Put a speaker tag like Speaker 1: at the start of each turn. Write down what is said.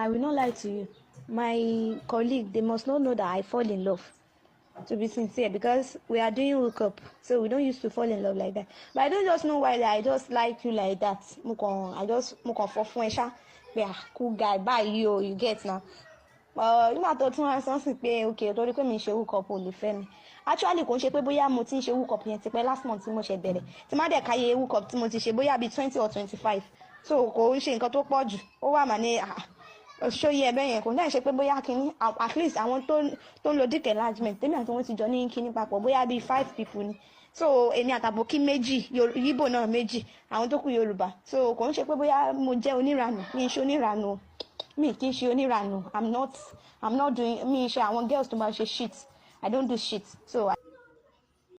Speaker 1: I will not lie to you. My colleague, they must not know that I fall in love. To be sincere, because we are doing hookup, so we don't used to fall in love like that. But I don't just know why I just like you like that. Mo kàn fọ́ fún ẹ ṣá. Yeah, cool guy, bye you get now. Nígbà tó tún wá sọ́nsìn pé okay torí pé mi ṣe hookup ò lè fẹ́ mi. Actually kò ń ṣe pé bóyá mo ti ń ṣe hookup yẹn ti pẹ́ last month tí mo ṣe bẹ̀rẹ̀. Tí má dẹ̀ káyé hookup tí mo ti ṣe bóyá bíi 20 or 25. So kò ń ṣe nǹkan tó pọ̀ jù. Ó wà mà ní ṣóyè ẹbẹ yẹn kò náà ṣe pé bóyá kínní at least àwọn tó ń lo dick enlargement tèmi àti wọn ti jọ ní kínní papọ̀ bóyá bíi 5 people ni. So èmi àtàbòkí méjì Yíbò náà méjì àwọn tó kù Yorùbá. So kò ń ṣe pé bóyá mo jẹ́ oníranù mi ń ṣe oníranù mi kì í ṣe oníranù I'm not doing mi ṣe àwọn girls tó máa ṣe shit I don't do shit so.